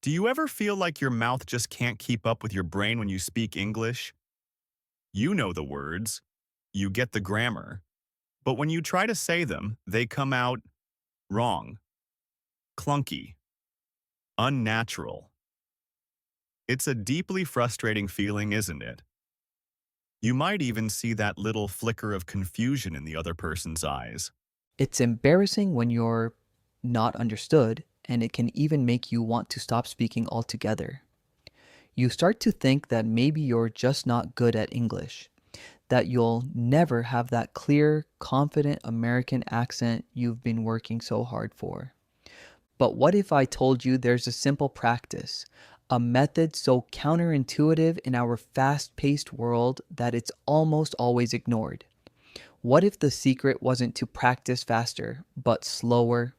Do you ever feel like your mouth just can't keep up with your brain when you speak English? You know the words, you get the grammar, but when you try to say them, they come out wrong, clunky, unnatural. It's a deeply frustrating feeling, isn't it? You might even see that little flicker of confusion in the other person's eyes. It's embarrassing when you're not understood, and it can even make you want to stop speaking altogether. You start to think that maybe you're just not good at English, that you'll never have that clear, confident American accent you've been working so hard for. But what if I told you there's a simple practice, a method so counterintuitive in our fast paced world that it's almost always ignored? What if the secret wasn't to practice faster, but slower?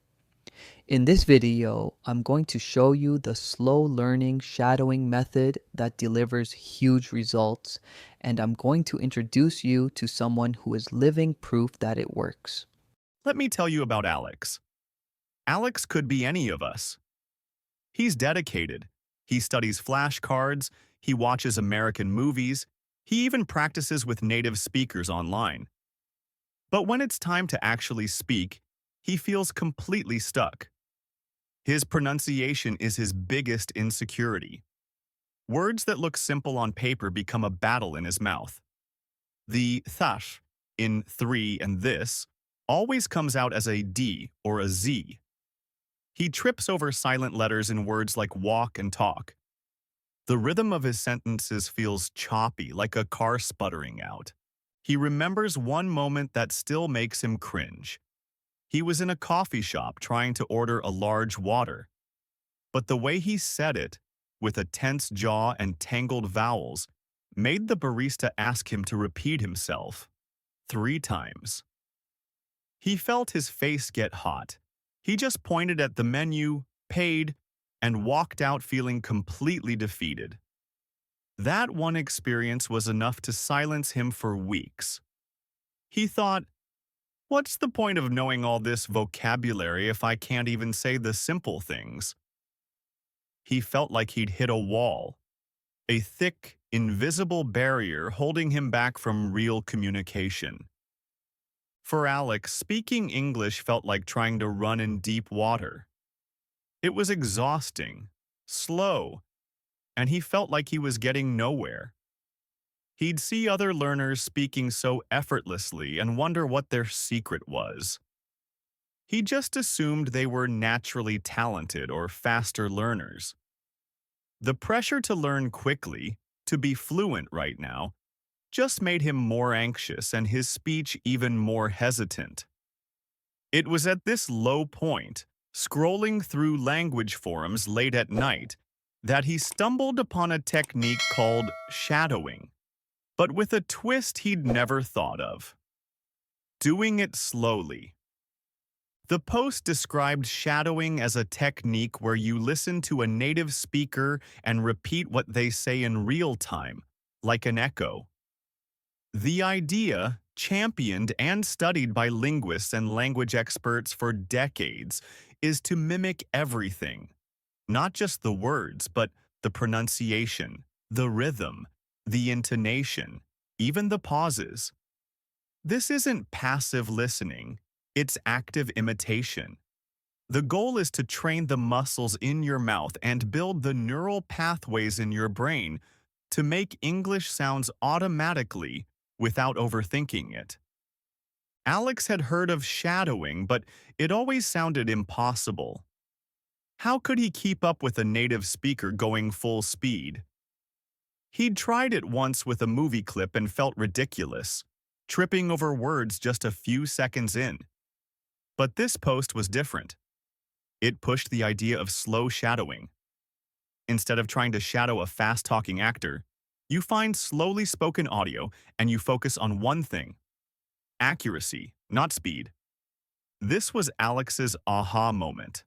In this video, I'm going to show you the slow learning shadowing method that delivers huge results, and I'm going to introduce you to someone who is living proof that it works. Let me tell you about Alex. Alex could be any of us. He's dedicated. He studies flashcards, he watches American movies, he even practices with native speakers online. But when it's time to actually speak, he feels completely stuck. His pronunciation is his biggest insecurity. Words that look simple on paper become a battle in his mouth. The thash in three and this always comes out as a D or a Z. He trips over silent letters in words like walk and talk. The rhythm of his sentences feels choppy, like a car sputtering out. He remembers one moment that still makes him cringe. He was in a coffee shop trying to order a large water, but the way he said it, with a tense jaw and tangled vowels, made the barista ask him to repeat himself 3 times. He felt his face get hot. He just pointed at the menu, paid, and walked out feeling completely defeated. That one experience was enough to silence him for weeks. He thought, what's the point of knowing all this vocabulary if I can't even say the simple things? He felt like he'd hit a wall, a thick, invisible barrier holding him back from real communication. For Alex, speaking English felt like trying to run in deep water. It was exhausting, slow, and he felt like he was getting nowhere. He'd see other learners speaking so effortlessly and wonder what their secret was. He just assumed they were naturally talented or faster learners. The pressure to learn quickly, to be fluent right now, just made him more anxious and his speech even more hesitant. It was at this low point, scrolling through language forums late at night, that he stumbled upon a technique called shadowing, but with a twist he'd never thought of. Doing it slowly. The post described shadowing as a technique where you listen to a native speaker and repeat what they say in real time, like an echo. The idea, championed and studied by linguists and language experts for decades, is to mimic everything, not just the words, but the pronunciation, the rhythm, the intonation, even the pauses. This isn't passive listening, it's active imitation. The goal is to train the muscles in your mouth and build the neural pathways in your brain to make English sounds automatically without overthinking it. Alex had heard of shadowing, but it always sounded impossible. How could he keep up with a native speaker going full speed? He'd tried it once with a movie clip and felt ridiculous, tripping over words just a few seconds in. But this post was different. It pushed the idea of slow shadowing. Instead of trying to shadow a fast-talking actor, you find slowly spoken audio and you focus on one thing: accuracy, not speed. This was Alex's aha moment.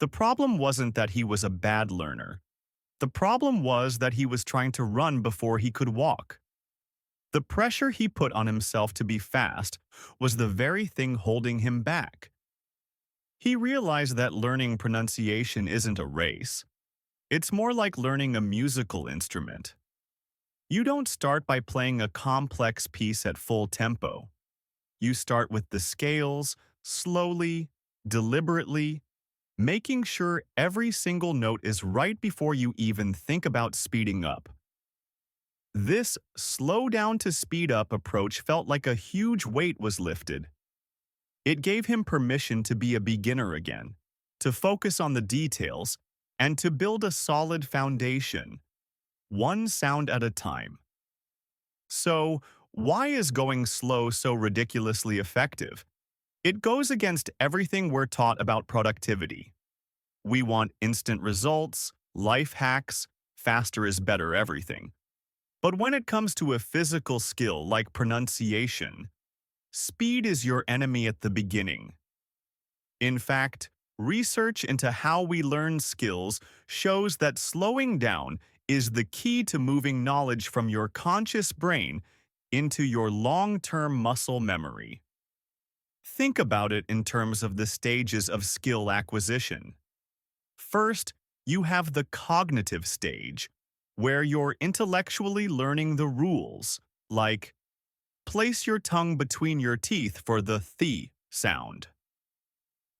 The problem wasn't that he was a bad learner. The problem was that he was trying to run before he could walk. The pressure he put on himself to be fast was the very thing holding him back. He realized that learning pronunciation isn't a race. It's more like learning a musical instrument. You don't start by playing a complex piece at full tempo. You start with the scales, slowly, deliberately, making sure every single note is right before you even think about speeding up. This slow down to speed up approach felt like a huge weight was lifted. It gave him permission to be a beginner again, to focus on the details, and to build a solid foundation, one sound at a time. So, why is going slow so ridiculously effective? It goes against everything we're taught about productivity. We want instant results, life hacks, faster is better everything. But when it comes to a physical skill like pronunciation, speed is your enemy at the beginning. In fact, research into how we learn skills shows that slowing down is the key to moving knowledge from your conscious brain into your long-term muscle memory. Think about it in terms of the stages of skill acquisition. First, you have the cognitive stage, where you're intellectually learning the rules, like place your tongue between your teeth for the th sound.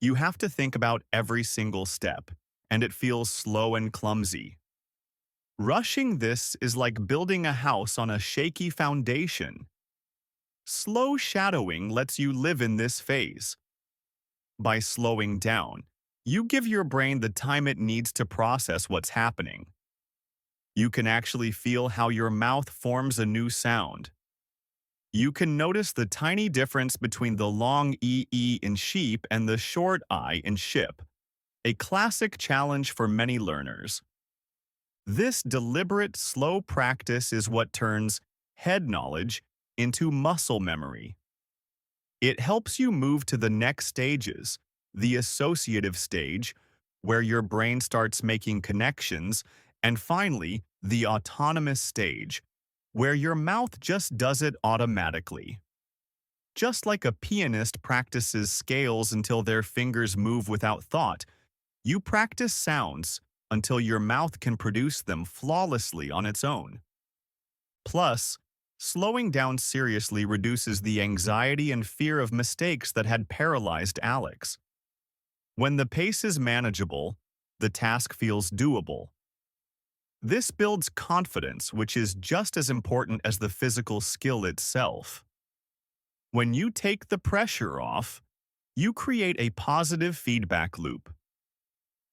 You have to think about every single step, and it feels slow and clumsy. Rushing this is like building a house on a shaky foundation. Slow shadowing lets you live in this phase. By slowing down, you give your brain the time it needs to process what's happening. You can actually feel how your mouth forms a new sound. You can notice the tiny difference between the long E in sheep and the short I in ship, a classic challenge for many learners. This deliberate, slow practice is what turns head knowledge into muscle memory. It helps you move to the next stages, the associative stage, where your brain starts making connections, and finally, the autonomous stage, where your mouth just does it automatically. Just like a pianist practices scales until their fingers move without thought, you practice sounds until your mouth can produce them flawlessly on its own. Plus, slowing down seriously reduces the anxiety and fear of mistakes that had paralyzed Alex. When the pace is manageable, the task feels doable. This builds confidence, which is just as important as the physical skill itself. When you take the pressure off, you create a positive feedback loop.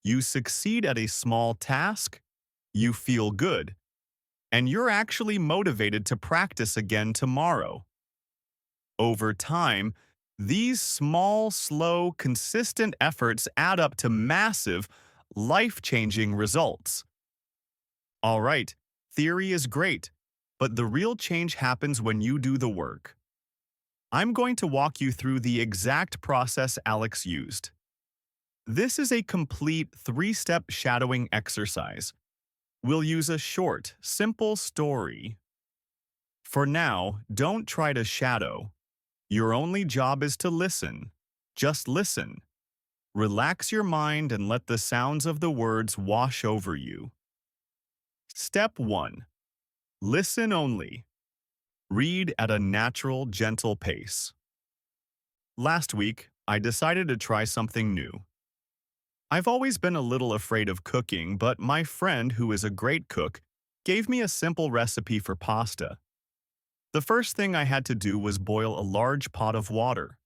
You succeed at a small task, you feel good, and you're actually motivated to practice again tomorrow. Over time, these small, slow, consistent efforts add up to massive, life-changing results. All right, theory is great, but the real change happens when you do the work. I'm going to walk you through the exact process Alex used. This is a complete 3-step shadowing exercise. We'll use a short, simple story. For now, don't try to shadow. Your only job is to listen. Just listen. Relax your mind and let the sounds of the words wash over you. Step 1. Listen only. Read at a natural, gentle pace. Last week, I decided to try something new. I've always been a little afraid of cooking, but my friend, who is a great cook, gave me a simple recipe for pasta. The first thing I had to do was boil a large pot of water.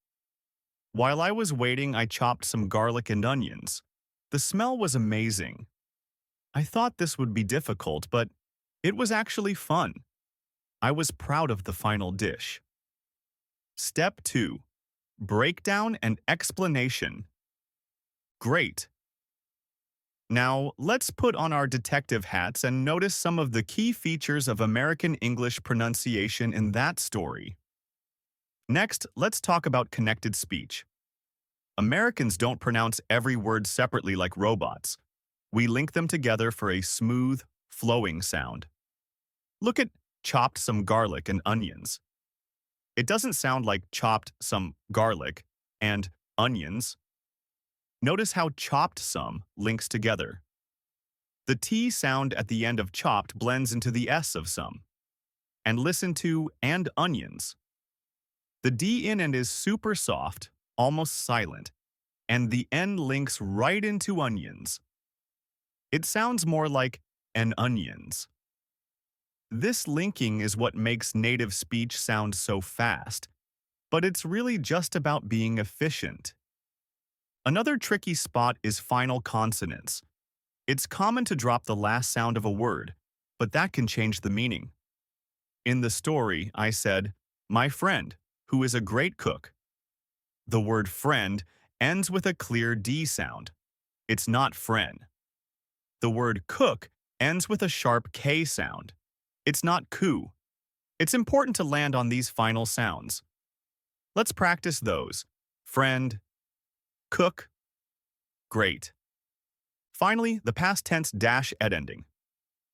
While I was waiting, I chopped some garlic and onions. The smell was amazing. I thought this would be difficult, but it was actually fun. I was proud of the final dish. Step 2. Breakdown and explanation. Great. Now, let's put on our detective hats and notice some of the key features of American English pronunciation in that story. Next, let's talk about connected speech. Americans don't pronounce every word separately like robots. We link them together for a smooth, flowing sound. Look at chopped some garlic and onions. It doesn't sound like chopped some garlic and onions. Notice how chopped some links together. The T sound at the end of chopped blends into the S of some. And listen to and onions. The D in and is super soft, almost silent, and the N links right into onions. It sounds more like an onions. This linking is what makes native speech sound so fast, but it's really just about being efficient. Another tricky spot is final consonants. It's common to drop the last sound of a word, but that can change the meaning. In the story, I said, "My friend, who is a great cook." The word friend ends with a clear D sound. It's not friend. The word cook ends with a sharp K sound. It's not coo. It's important to land on these final sounds. Let's practice those. Friend, cook, great. Finally, the past tense -ed ending.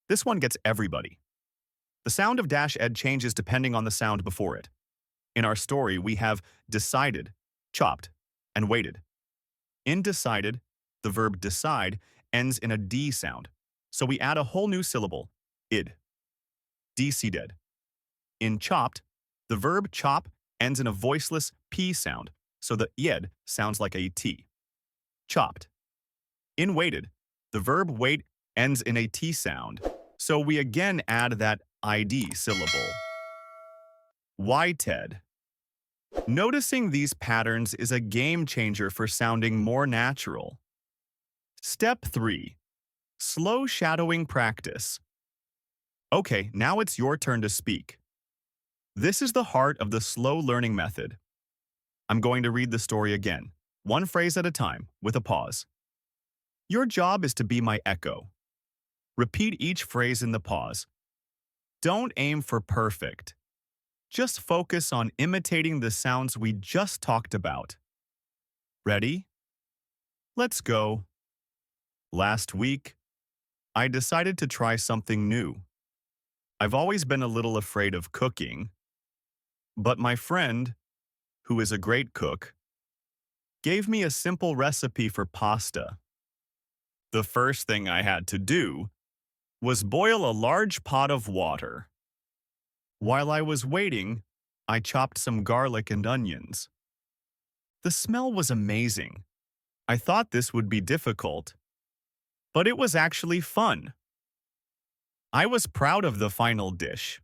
This one gets everybody. The sound of -ed changes depending on the sound before it. In our story, we have decided, chopped, and waited. In decided, the verb decide ends in a D sound, so we add a whole new syllable, id. Decided. In chopped, the verb chop ends in a voiceless P sound, so the id sounds like a T. Chopped. In waited, the verb wait ends in a T sound, so we again add that ID syllable. Waited. Noticing these patterns is a game changer for sounding more natural. Step 3. Slow shadowing practice. Okay, now it's your turn to speak. This is the heart of the slow learning method. I'm going to read the story again, one phrase at a time, with a pause. Your job is to be my echo. Repeat each phrase in the pause. Don't aim for perfect. Just focus on imitating the sounds we just talked about. Ready? Let's go. Last week, I decided to try something new. I've always been a little afraid of cooking, but my friend, who is a great cook, gave me a simple recipe for pasta. The first thing I had to do was boil a large pot of water. While I was waiting, I chopped some garlic and onions. The smell was amazing. I thought this would be difficult, but it was actually fun. I was proud of the final dish.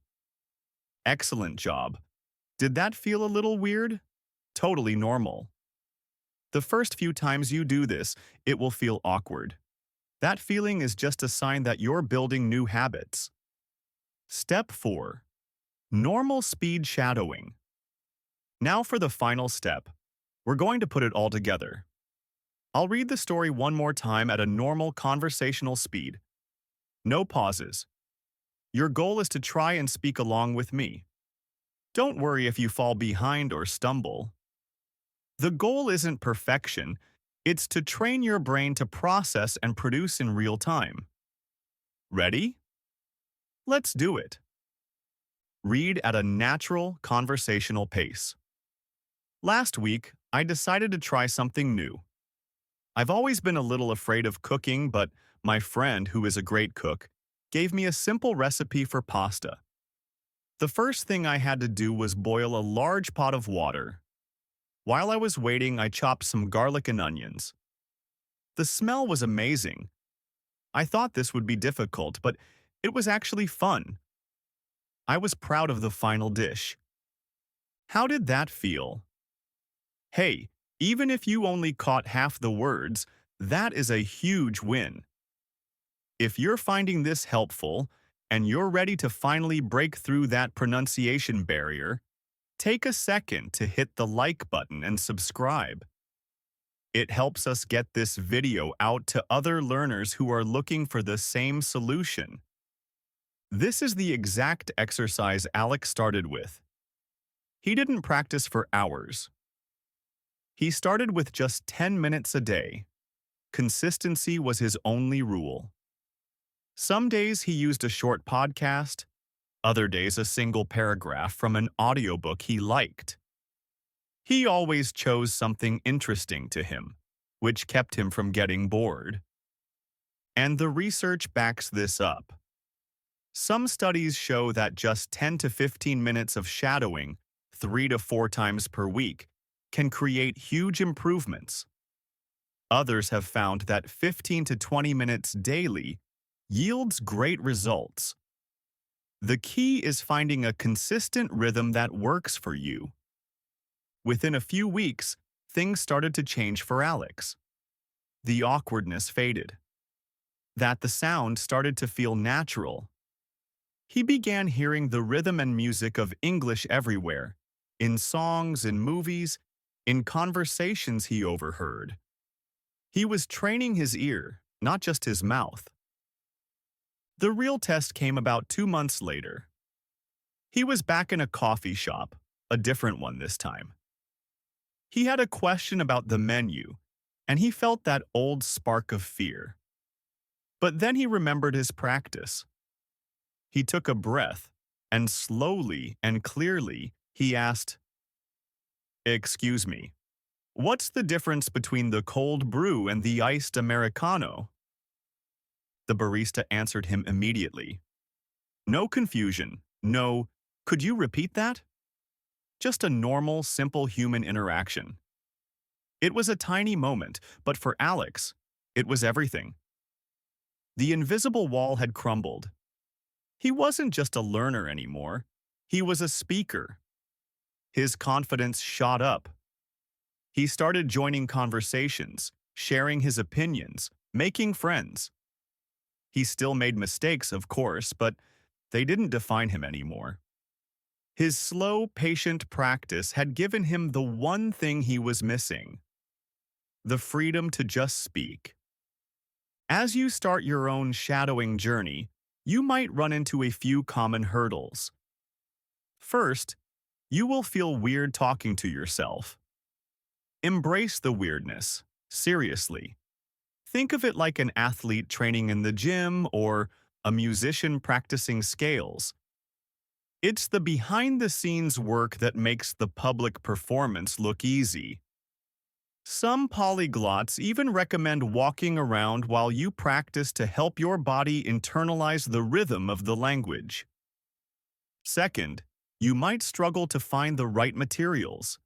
Excellent job. Did that feel a little weird? Totally normal. The first few times you do this, it will feel awkward. That feeling is just a sign that you're building new habits. Step 4. Normal speed shadowing. Now for the final step. We're going to put it all together. I'll read the story one more time at a normal conversational speed. No pauses. Your goal is to try and speak along with me. Don't worry if you fall behind or stumble. The goal isn't perfection, it's to train your brain to process and produce in real time. Ready? Let's do it. Read at a natural conversational pace. Last week, I decided to try something new. I've always been a little afraid of cooking, but my friend, who is a great cook, gave me a simple recipe for pasta. The first thing I had to do was boil a large pot of water. While I was waiting, I chopped some garlic and onions. The smell was amazing. I thought this would be difficult, but it was actually fun. I was proud of the final dish. How did that feel? Hey, even if you only caught half the words, that is a huge win. If you're finding this helpful, and you're ready to finally break through that pronunciation barrier, take a second to hit the like button and subscribe. It helps us get this video out to other learners who are looking for the same solution. This is the exact exercise Alex started with. He didn't practice for hours. He started with just 10 minutes a day. Consistency was his only rule. Some days he used a short podcast, other days a single paragraph from an audiobook he liked. He always chose something interesting to him, which kept him from getting bored. And the research backs this up. Some studies show that just 10 to 15 minutes of shadowing, 3 to 4 times per week, can create huge improvements. Others have found that 15 to 20 minutes daily yields great results. The key is finding a consistent rhythm that works for you. Within a few weeks, things started to change for Alex. The awkwardness faded. That the sound started to feel natural. He began hearing the rhythm and music of English everywhere, in songs, in movies, in conversations he overheard. He was training his ear, not just his mouth. The real test came about 2 months later. He was back in a coffee shop, a different one this time. He had a question about the menu, and he felt that old spark of fear. But then he remembered his practice. He took a breath, and slowly and clearly he asked, "Excuse me, what's the difference between the cold brew and the iced Americano?" The barista answered him immediately. No confusion, no, "Could you repeat that?" Just a normal, simple human interaction. It was a tiny moment, but for Alex, it was everything. The invisible wall had crumbled. He wasn't just a learner anymore. He was a speaker. His confidence shot up. He started joining conversations, sharing his opinions, making friends. He still made mistakes, of course, but they didn't define him anymore. His slow, patient practice had given him the one thing he was missing: the freedom to just speak. As you start your own shadowing journey, you might run into a few common hurdles. First, you will feel weird talking to yourself. Embrace the weirdness, seriously. Think of it like an athlete training in the gym or a musician practicing scales. It's the behind-the-scenes work that makes the public performance look easy. Some polyglots even recommend walking around while you practice to help your body internalize the rhythm of the language. Second, you might struggle to find the right materials.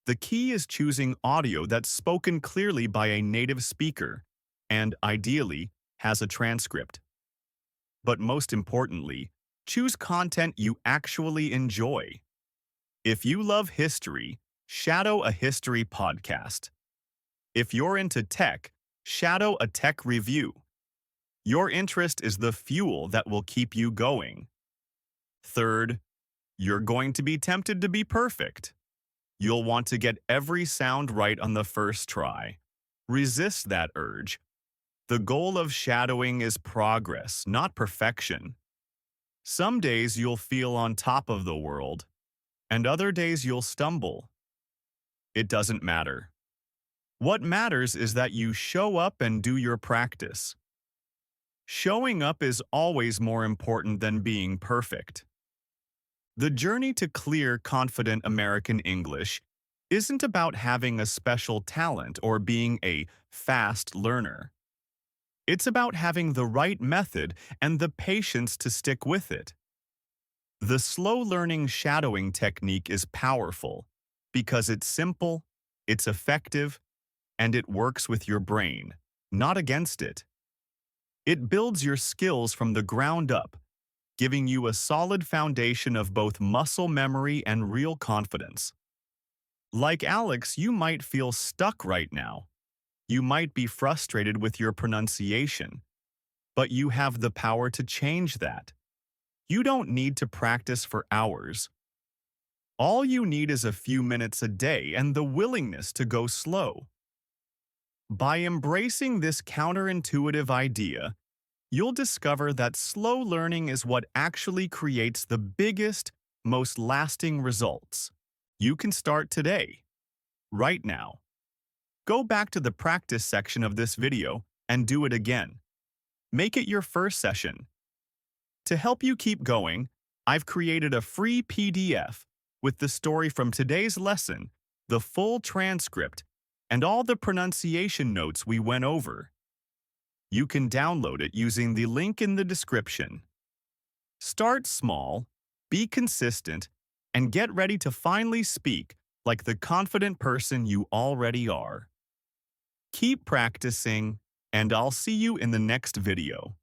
The key is choosing audio that's spoken clearly by a native speaker and, ideally, has a transcript. But most importantly, choose content you actually enjoy. If you love history, shadow a history podcast. If you're into tech, shadow a tech review. Your interest is the fuel that will keep you going. Third, you're going to be tempted to be perfect. You'll want to get every sound right on the first try. Resist that urge. The goal of shadowing is progress, not perfection. Some days you'll feel on top of the world, and other days you'll stumble. It doesn't matter. What matters is that you show up and do your practice. Showing up is always more important than being perfect. The journey to clear, confident American English isn't about having a special talent or being a fast learner. It's about having the right method and the patience to stick with it. The slow learning shadowing technique is powerful because it's simple, it's effective, and it works with your brain, not against it. It builds your skills from the ground up, giving you a solid foundation of both muscle memory and real confidence. Like Alex, you might feel stuck right now. You might be frustrated with your pronunciation, but you have the power to change that. You don't need to practice for hours. All you need is a few minutes a day and the willingness to go slow. By embracing this counterintuitive idea, you'll discover that slow learning is what actually creates the biggest, most lasting results. You can start today, right now. Go back to the practice section of this video and do it again. Make it your first session. To help you keep going, I've created a free PDF with the story from today's lesson, the full transcript, and all the pronunciation notes we went over. You can download it using the link in the description. Start small, be consistent, and get ready to finally speak like the confident person you already are. Keep practicing, and I'll see you in the next video.